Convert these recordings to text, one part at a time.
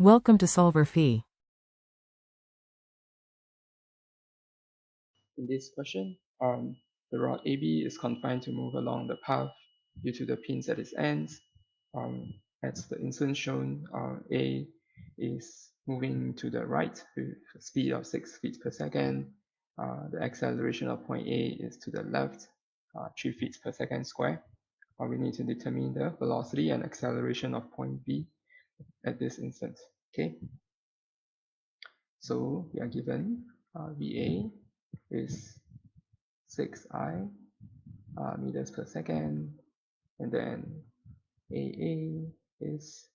Welcome to solverfy. In this question, the rod AB is confined to move along the path due to the pins at its ends. At the instance shown, A is moving to the right with a speed of 6 feet per second. The acceleration of point A is to the left, 3 feet per second square. We need to determine the velocity and acceleration of point B at this instant. Okay, so we are given VA is 6I meters per second, and then AA is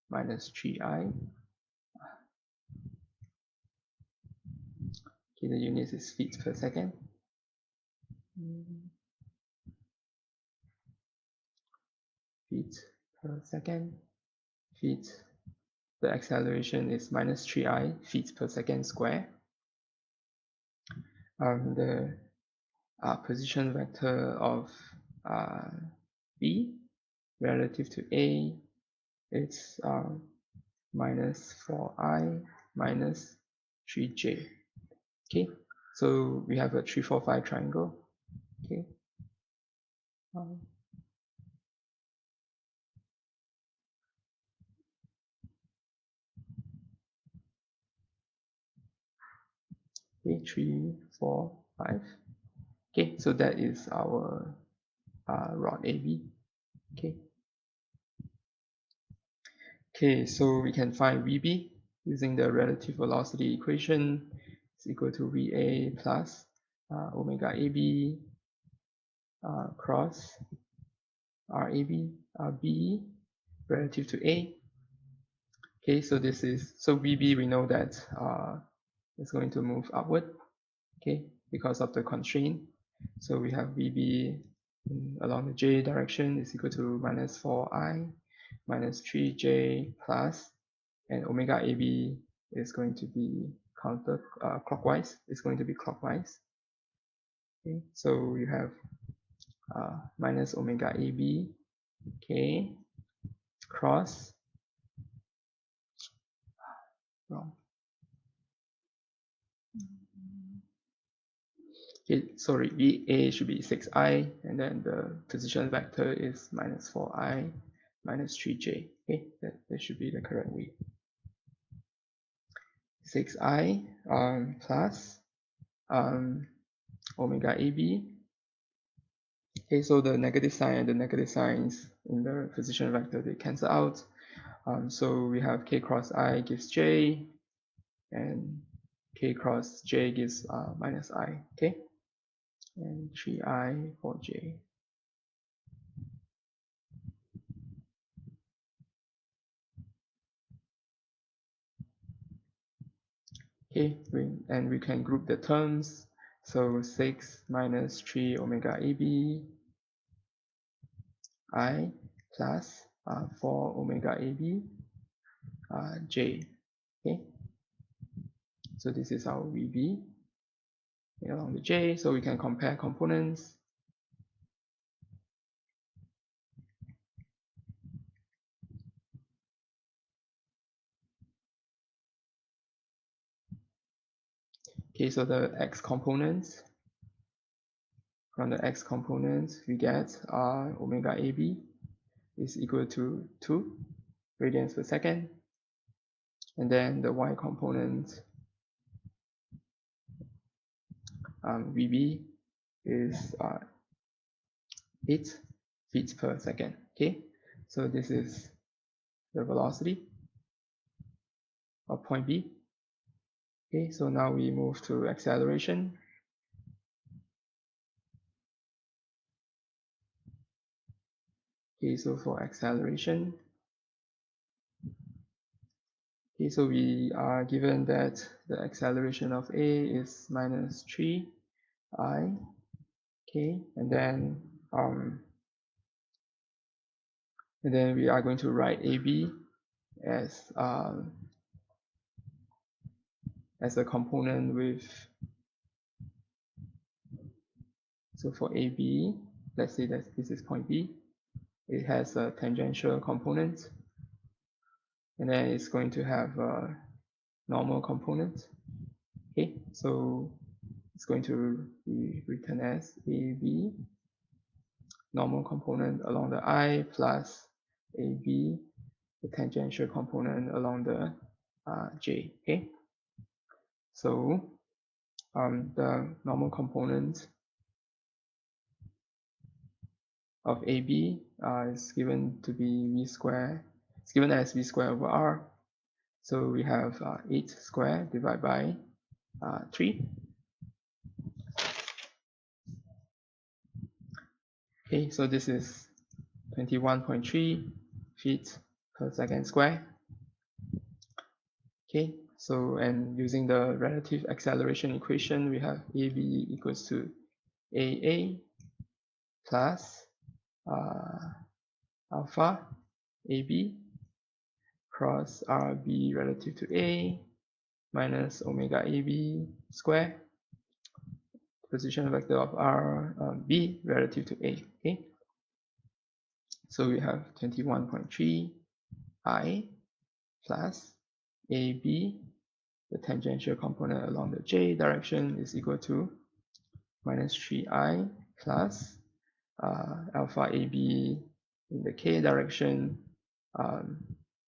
minus 3I. Okay, the unit is feet per second. Feet per second. Feet. The acceleration is minus 3I feet per second square. The position vector of B relative to A is minus 4I minus 3J. Okay, so we have a 3, 4, 5 triangle. Okay. Okay, 3, 4, 5. Okay, so that is our rod AB. Okay. Okay, so we can find VB using the relative velocity equation. It's equal to VA plus omega AB cross RAB B relative to A. Okay, so this is, so VB we know that it's going to move upward, okay, because of the constraint. So we have VB along the J direction is equal to minus 4I minus 3J plus, and omega AB is going to be counter clockwise. It's going to be clockwise. Okay, so you have minus omega AB, okay, cross, wrong. Okay, sorry, VA should be 6I, and then the position vector is minus 4I minus 3J. Okay, that should be the correct way. 6I plus omega AB. Okay, so the negative sign and the negative signs in the position vector, they cancel out. So we have K cross I gives J, and K cross J gives minus I. Okay, and 3I for J. Okay, and we can group the terms. So 6 minus 3 omega AB I plus 4 omega AB J. Okay, so this is our VB along the J. So we can compare components. Okay, so the X components, from the X components, we get omega AB is equal to 2 radians per second. And then the Y component, VB is 8 feet per second. Okay, so this is the velocity of point B. Okay, so now we move to acceleration. Okay, so for acceleration, okay, so we are given that the acceleration of A is minus 3I. Okay, and then we are going to write AB as a component with, so for AB, let's say that this is point B, it has a tangential component. and then it's going to have a normal component. Okay, so it's going to be written as AB normal component along the I plus AB the tangential component along the J. Okay, so the normal component of AB is given to be V square. It's given as V square over R. So we have 8 square divided by 3. Okay, so this is 21.3 feet per second square. Okay, so and using the relative acceleration equation, we have AB equals to AA plus alpha AB cross RB relative to A minus omega AB square position vector of B relative to A. Okay, so we have 21.3 I plus AB, the tangential component along the J direction, is equal to minus 3I plus alpha AB in the K direction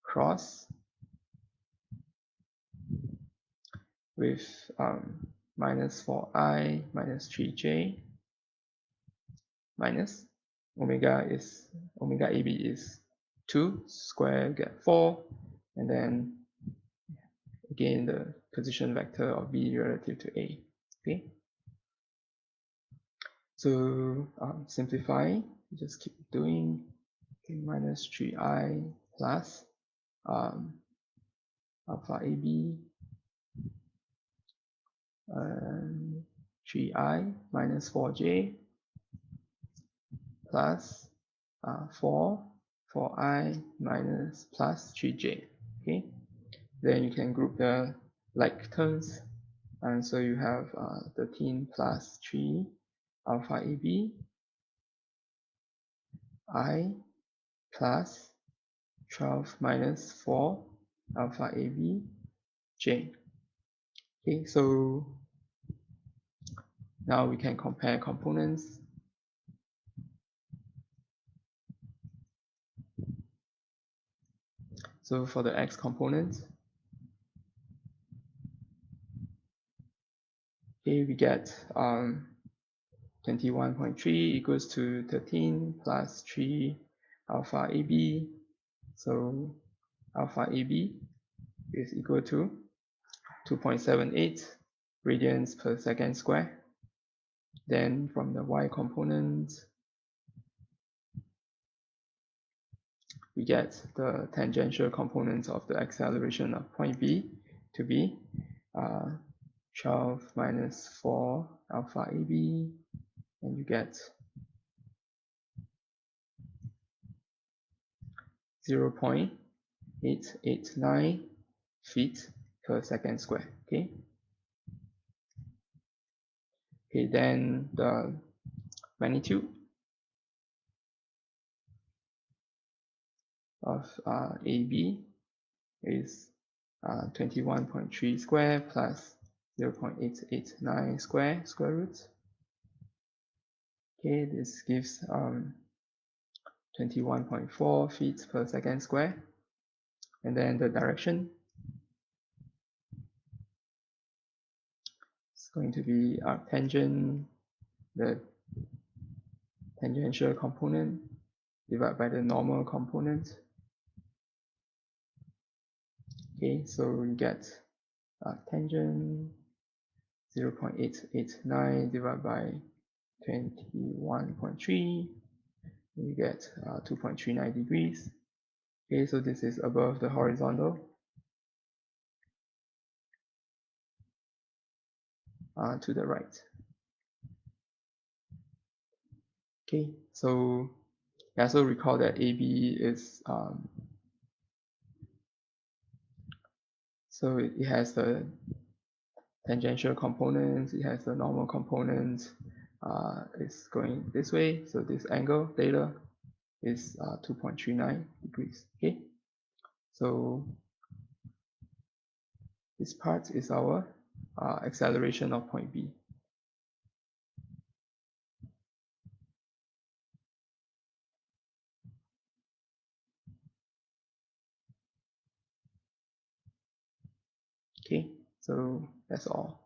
cross with minus 4I minus 3J minus omega AB is 2 square, get 4, and then again the position vector of B relative to A. Okay, so simplify, just keep doing. Okay, minus 3I plus alpha AB 3I minus 4J plus 4I minus plus 3J. Okay, then you can group the like terms, and so you have 13 plus 3 alpha AB I plus 12 minus 4 alpha AB J. Okay, so now we can compare components. So for the X component, okay, we get 21.3 equals to 13 plus 3 alpha AB. So alpha AB is equal to 2.78 radians per second square. Then from the Y component, we get the tangential component of the acceleration of point B to be 12 minus 4 alpha AB, and you get 0.889 feet per second square. Okay. Okay, then the magnitude of AB is 21.3 square plus 0.889 square root. Okay, this gives 21.4 feet per second square. And then the direction is going to be arctangent, the tangential component divided by the normal component. Okay, so we get tangent 0.889 divided by 21.3, you get 2.39 degrees. Okay, so this is above the horizontal. To the right. Okay, so also recall that AB is so it has the tangential components, it has the normal components. It's going this way, so this angle theta is 2.39 degrees. Okay, so This part is our acceleration of point B. Okay, so that's all.